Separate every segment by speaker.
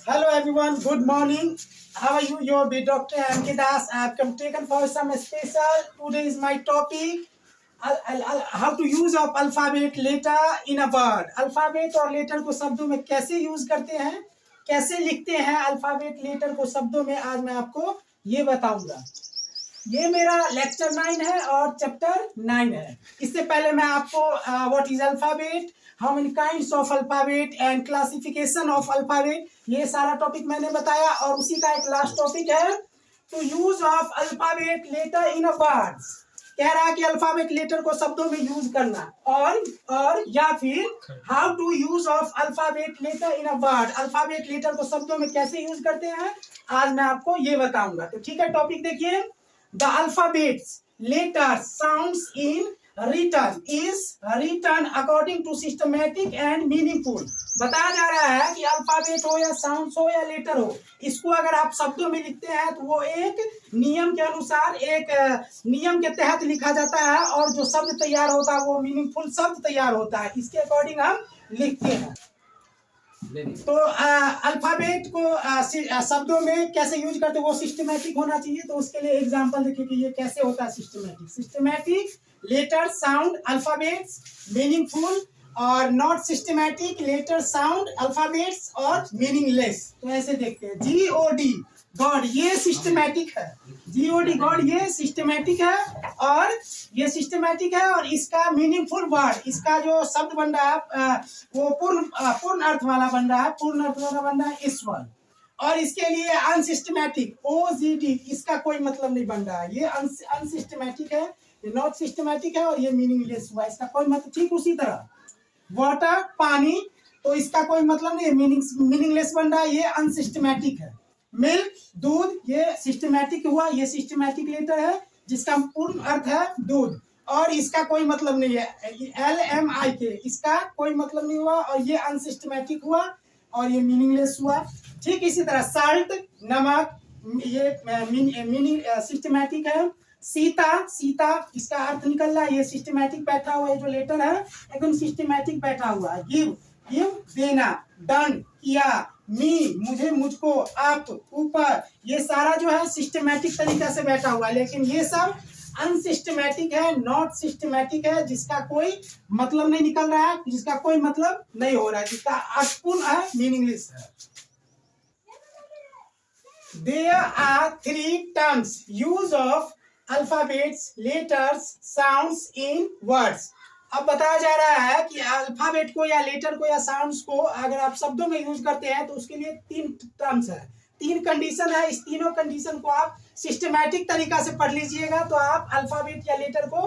Speaker 1: Hello everyone, good morning. How are you? Your be Dr. M.K. Das. I have come taken for some special. Today is my topic. How to use of alphabet letter in a word. Alphabet और letter को शब्दों में कैसे use करते हैं, कैसे लिखते हैं alphabet letter को शब्दों में, आज मैं आपको ये बताऊंगा। ये मेरा लेक्चर 9 है और चैप्टर 9 है। इससे पहले मैं आपको what is alphabet, how many kinds of alphabet and classification of alphabet, ये सारा टॉपिक मैंने बताया। और उसी का एक लास्ट टॉपिक है to use of alphabet letter in a words. कह रहा है कि अल्फाबेट लेटर को शब्दों में यूज करना, और या फिर how to use of alphabet letter in a word. Alphabet letter को शब्दों में कैसे यूज करते हैं, आज मैं आपको ये बताऊंगा। तो ठीक है, टॉपिक देखिए। The alphabets, letters, sounds in written is written according to systematic and meaningful। बताया जा रहा है कि अल्फाबेट हो या साउंड्स हो या लेटर हो, इसको अगर आप शब्दों में लिखते हैं तो वो एक नियम के अनुसार, एक नियम के तहत लिखा जाता है, और जो शब्द तैयार होता है वो मीनिंगफुल शब्द तैयार होता है। इसके अकॉर्डिंग हम लिखते हैं। तो अल्फाबेट को शब्दों में कैसे यूज करते हैं, वो सिस्टमैटिक होना चाहिए। तो उसके लिए एग्जांपल देखिए कि ये कैसे होता है systematic. Systematic letter sound alphabets meaningful, और not systematic letter sound alphabets और मीनिंगलेस। तो ऐसे देखते हैं। GOD गॉड, ये सिस्टमैटिक है। GOD गॉड ये सिस्टमैटिक है, और ये सिस्टमैटिक है, और इसका मीनिंगफुल वर्ड, इसका जो शब्द बन रहा है वो पूर्ण अर्थ वाला बन रहा है, पूर्ण अर्थ वाला बन रहा है ईश्वर। और इसके लिए अनसिस्टमैटिक OGD, इसका कोई मतलब नहीं बन रहा है, ये अनसिस्टमैटिक है, ये नॉट सिस्टमैटिक है, और ये मीनिंगलेस हुआ, इसका कोई मतलब। ठीक उसी तरह वाटर पानी, तो इसका कोई मतलब नहीं, मीनिंगलेस बन रहा है, ये अनसिस्टमैटिक है। मिल्क दूध, ये सिस्टमैटिक हुआ, ये सिस्टमैटिक लेटर है जिसका पूर्ण अर्थ है दूध, और इसका कोई मतलब नहीं है। LMIK, इसका कोई मतलब नहीं हुआ, और ये अनसिस्टमैटिक हुआ, और ये मीनिंगलेस हुआ। ठीक इसी तरह साल्ट नमक, ये मीनिंग सिस्टमैटिक है। सीता सीता, इसका अर्थ निकल रहा है, ये सिस्टमैटिक बैठा हुआ है, जो लेटर है एकदम सिस्टमैटिक बैठा हुआ है। गिव गिव देना, डन किया, मी मुझे मुझको, अप ऊपर, ये सारा जो है सिस्टमैटिक तरीका से बैठा हुआ है। लेकिन ये सब अनसिस्टमैटिक है, नॉट सिस्टमैटिक है, जिसका कोई मतलब नहीं निकल रहा है, जिसका कोई मतलब नहीं हो रहा है, जिसका अपूर्ण है, मीनिंगलेस है। There are 3 terms use of alphabets, letters, sounds in words। अब बताया जा रहा है कि अल्फाबेट को या लेटर को या साउंड्स को अगर आप शब्दों में यूज करते हैं तो उसके लिए 3 टर्म्स है, 3 कंडीशन है। इस तीनों कंडीशन को आप सिस्टमैटिक तरीका से पढ़ लीजिएगा, तो आप अल्फाबेट या लेटर को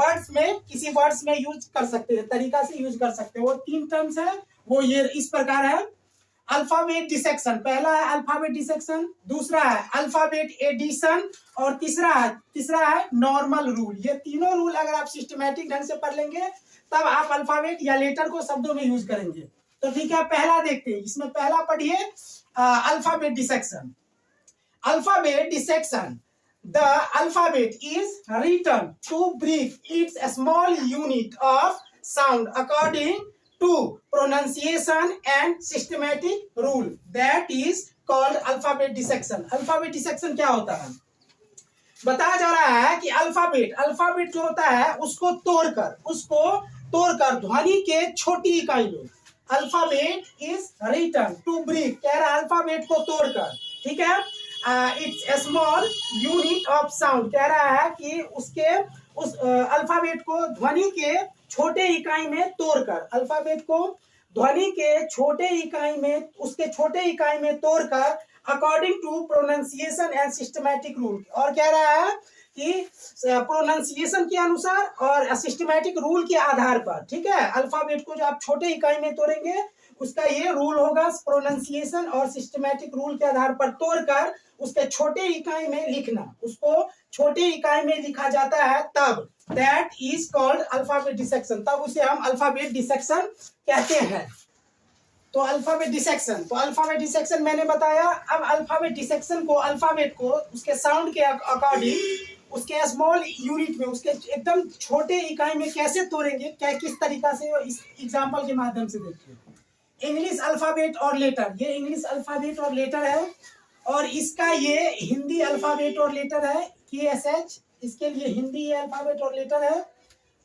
Speaker 1: वर्ड्स में, किसी वर्ड्स में यूज कर सकते हैं, तरीका से यूज कर सकते हैं। वो 3 टर्म्स है, वो ये इस प्रकार है। अल्फाबेट डिसेक्शन, पहला है अल्फाबेट डिसेक्शन, दूसरा है अल्फाबेट एडिशन, और तीसरा है नॉर्मल रूल। ये तीनों रूल अगर आप सिस्टमैटिक ढंग से पढ़ लेंगे तब आप अल्फाबेट या लेटर को शब्दों में यूज करेंगे। तो ठीक है, पहला देखते हैं। इसमें पहला पढ़िए alphabet dissection. Alphabet dissection, the alphabet is written to break its small unit of sound according to pronunciation and systematic rule, that is called alphabet dissection। alphabet dissection क्या होता है, बताया जा रहा है कि अल्फाबेट जो होता है उसको तोड़कर ध्वनि के छोटी इकाई में, alphabet is written to break, कह रहा है अल्फाबेट को तोड़कर। ठीक है, it's small unit of sound, कह रहा है कि उस अल्फाबेट को ध्वनि के छोटे इकाई में तोड़कर, अल्फाबेट को ध्वनि के छोटे इकाई में, उसके छोटे इकाई में तोड़कर, according to pronunciation and systematic rule. और कह रहा है कि प्रोनाउंसिएशन के अनुसार और सिस्टमैटिक रूल के आधार पर। ठीक है, अल्फाबेट को जो आप छोटे इकाई में तोड़ेंगे उसका ये रूल होगा, प्रोनाउंसिएशन और सिस्टमैटिक रूल के आधार पर तोड़कर उसके छोटे इकाई में लिखना, उसको छोटे इकाई में लिखा जाता है, तब that is called alphabet dissection, तब उसे हम अल्फाबेट डिसेक्शन कहते हैं। तो अल्फाबेट डिसेक्शन मैंने बताया। अब अल्फाबेट डिसेक्शन को, अल्फाबेट को उसके साउंड के अकॉर्डिंग, उसके स्मॉल यूनिट में, उसके एकदम छोटे इकाई में कैसे तोड़ेंगे, क्या किस तरीका से, इस एग्जांपल के माध्यम से देखिए। इंग्लिश अल्फाबेट और लेटर, ये इंग्लिश अल्फाबेट और लेटर है, और इसका ये हिंदी अल्फाबेट और लेटर है KSH, इसके लिए हिंदी अल्फाबेट और लेटर है।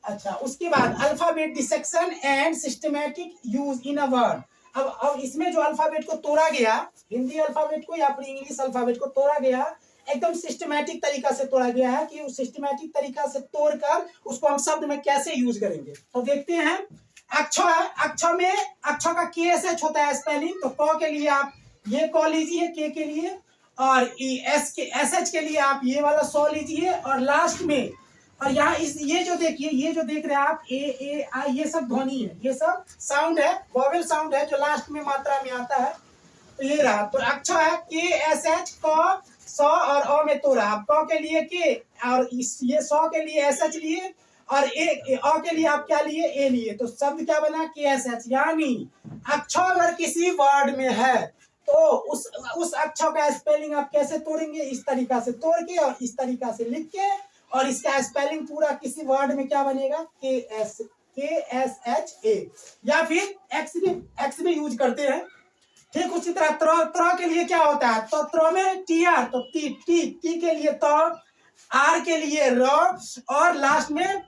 Speaker 1: अच्छा, उसके बाद alphabet dissection and systematic use in a word. अब इसमें जो अल्फाबेट को तोड़ा गया, हिंदी अल्फाबेट को या फिर इंग्लिश अल्फाबेट को तोड़ा गया, एकदम सिस्टमैटिक तरीका से तोड़ा गया है कि उस सिस्टमैटिक तरीका से तोड़कर उसको हम शब्द में कैसे यूज करेंगे। तो देखते हैं। अक्षर है, अक्षर में अक्षर का KSH होता है स्पेलिंग, तो क के लिए आप ये क लीजिए के लिए, और SH के लिए आप ये वाला सौ लीजिए, और लास्ट में, और यहाँ इस ये जो देखिए, ये जो देख रहे हैं आप ए आई, ये सब ध्वनि है, ये सब साउंड है, वॉवेल साउंड है जो लास्ट में मात्रा में आता है। तो ये रहा, तो अच्छा है KSH क सौ और अ में तोड़ा। आप क के लिए के, और इस ये सौ के लिए SH लिए, और अ के लिए आप क्या लिए, ए लिए, तो शब्द क्या बना KSH। यानी अक्षर अगर किसी वर्ड में है तो उस अक्षर का स्पेलिंग आप कैसे तोड़ेंगे, इस तरीका से तोड़ के और इस तरीका से लिख के, और इसका स्पेलिंग पूरा किसी वर्ड में क्या बनेगा, KSHA, या फिर एक्स भी यूज करते हैं। ठीक उसी तरह त्र के लिए क्या होता है, तो त्र में TR, तो टी के लिए तो, आर के लिए र, और लास्ट में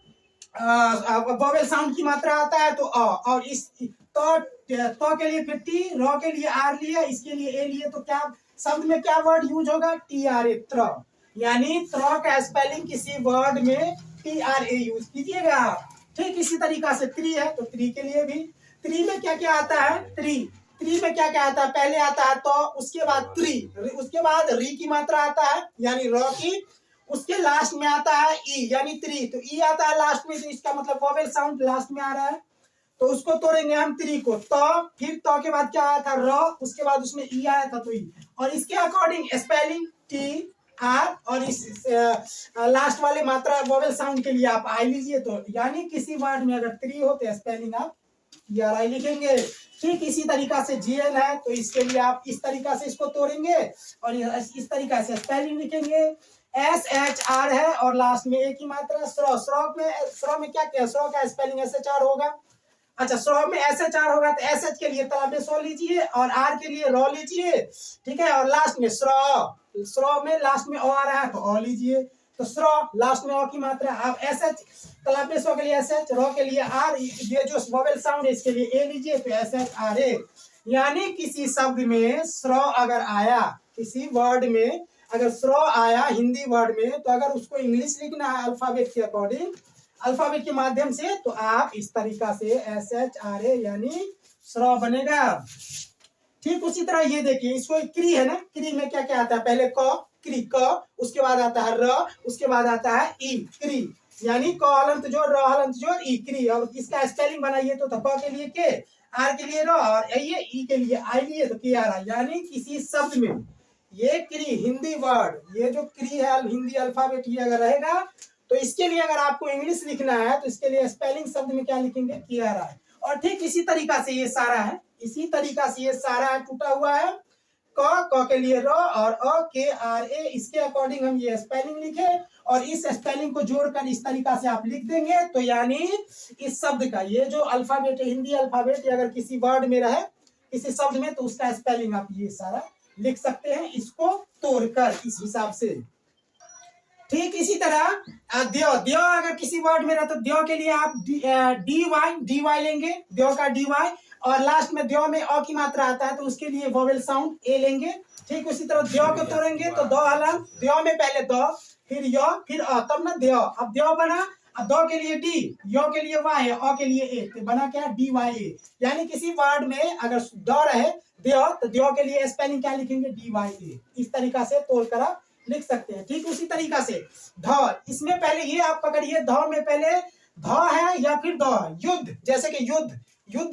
Speaker 1: वोवेल साउंड की मात्रा आता है तो अ, और इस तो के लिए फिर टी, र के लिए आर लिया, इसके लिए ए लिए, तो क्या शब्द में क्या वर्ड यूज होगा, TRA, त्र। यानी त्र का स्पेलिंग किसी वर्ड में TRA यूज कीजिएगा। ठीक इसी तरीका से त्रि है, तो त्रि के लिए भी, त्रि में क्या क्या आता है, त्रि में क्या क्या आता है, पहले आता है तो, उसके बाद त्रि, उसके बाद री की मात्रा आता है यानी र की, उसके लास्ट में आता है ई यानी त्रि, तो ई आता है लास्ट में, तो इसका मतलब वोवेल साउंड लास्ट में आ रहा है, तो उसको तोड़ेंगे हम त्रि को। तो फिर तो के बाद क्या आया था, र, उसके बाद उसमें ई आया था, तो ई, और इसके अकॉर्डिंग स्पेलिंग TR, और इस लास्ट वाले मात्रा वोवेल साउंड के लिए आप आई लीजिए। तो यानी किसी वर्ड में अगर त्रि हो तो स्पेलिंग आप TRI लिखेंगे। ठीक इसी तरीका से GN है, तो इसके लिए आप इस तरीका से इसको तोड़ेंगे और इस तरीका से स्पेलिंग लिखेंगे। SHR है और लास्ट में एक ही मात्रा स्रो, स्रो में क्या क्या, स्रो का स्पेलिंग SHR होगा। अच्छा, स्रो में SHR होगा तो SH के लिए तलाबे सो लीजिए और R के लिए रो लीजिए, ठीक है, और लास्ट में स्रो में लास्ट में ओ आ रहा है तो ओ लीजिए, तो स्रो लास्ट में ओ की मात्रा। आप SH तलाबे सो के लिए SH, रो के लिए R, ये जो वोवेल साउंड है इसके लिए ए लीजिए, तो SHRA। यानी किसी शब्द में स्रो अगर आया, किसी वर्ड में अगर स्रो आया हिंदी वर्ड में, तो अगर उसको इंग्लिश लिखना है अल्फाबेट के अकॉर्डिंग, अल्फाबेट के माध्यम से, तो आप इस तरीका से SHRA यानी स्रो बनेगा। ठीक उसी तरह ये देखिए, इसको क्री है ना, क्री में क्या क्या आता है, पहले क, क्री क, उसके बाद आता है र, उसके बाद आता है ई, क्री, यानी क हलंत जोड़, र हलंत जोड़, ई, क्री। और इसका स्पेलिंग बनाइए तो क के लिए के, आर के लिए र, और ये ई के लिए आई लिए तो KRI। यानी किसी शब्द में ये क्री हिंदी वर्ड, ये जो क्री है हिंदी अल्फाबेट, ये अगर रहेगा तो इसके लिए अगर आपको इंग्लिश लिखना है तो इसके लिए स्पेलिंग शब्द में क्या लिखेंगे, KRI। और ठीक इसी तरीका से ये सारा है, इसी तरीका से ये सारा है, टूटा हुआ है। क के लिए र और KRA, इसके अकॉर्डिंग हम ये स्पेलिंग लिखे और इस स्पेलिंग को जोड़कर इस तरीका से आप लिख देंगे। तो यानी इस शब्द का ये जो अल्फाबेट है, हिंदी अल्फाबेट, अगर किसी वर्ड में रहे, किसी शब्द में, तो उसका स्पेलिंग आप ये सारा लिख सकते हैं, इसको तोड़कर इस हिसाब से। ठीक इसी तरह द्यो अगर किसी वर्ड में रहा तो द्यो के लिए आप dy लेंगे, द्यो का dy, और लास्ट में द्यो में अ की मात्रा आता है तो उसके लिए वोवेल साउंड ए लेंगे। ठीक उसी तरह द्यो को तोड़ेंगे तो दो हलन, द्यो में पहले दो, फिर य, फिर अ, तब ना द्यो, अब द्यो बना, अब दो के लिए डी, यो के लिए वाई, अ के लिए ए, तो बना क्या, DYA। यानी किसी वर्ड में अगर द रहे द्यो, तो द्यो के लिए स्पेलिंग क्या लिखेंगे, DYA। इस तरीका से तोड़कर आप लिख सकते हैं। ठीक उसी तरीका से ध, इसमें पहले ये आप पकड़िए, ध में पहले ध है या फिर द, युद्ध, जैसे कि युद्ध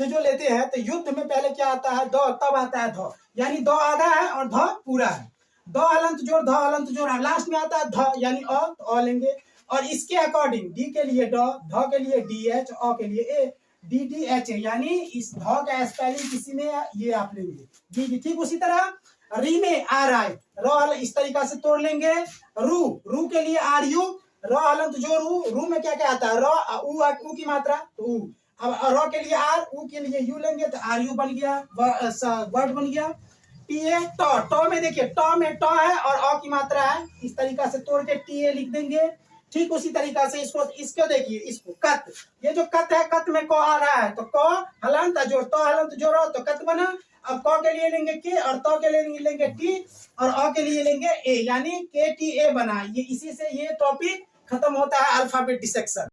Speaker 1: जो लेते हैं तो युद्ध में पहले क्या आता है, द, तब आता है ध, यानी द आधा है और ध पूरा है, द हलंत जोड़, ध हलंत जोड़, लास्ट में आता है ध यानी अ, तो अ लेंगे। और इसके अकॉर्डिंग डी के लिए ड, ध के लिए DH, अ के लिए ए, DDH, यानी इस ध का स्पेलिंग किसी में ये आप लेंगे डी। ठीक उसी तरह री में RI, र इस तरीका से तोड़ लेंगे। रू के लिए RU, र हलंत जो रू में क्या क्या आता है, र उ की मात्रा, तो उ, अब र के लिए आर, उ के लिए यू लेंगे तो आर यू बन गया, वर्ड बन गया। टी ए टॉ में देखिए टॉ में टॉ है और अ की मात्रा है, इस तरीका से तोड़ के टी ए लिख देंगे। ठीक उसी तरीका से इसको देखिए, इसको कत, ये जो कत है, कत में क आ रहा है तो क हलंत जोड़, तो हलंत जोड़ो तो कत बना। अब क के लिए लेंगे के और तो के लिए लेंगे टी और अ के लिए लेंगे ए, यानी के टी ए बना। ये इसी से ये टॉपिक खत्म होता है अल्फाबेट डिसेक्शन।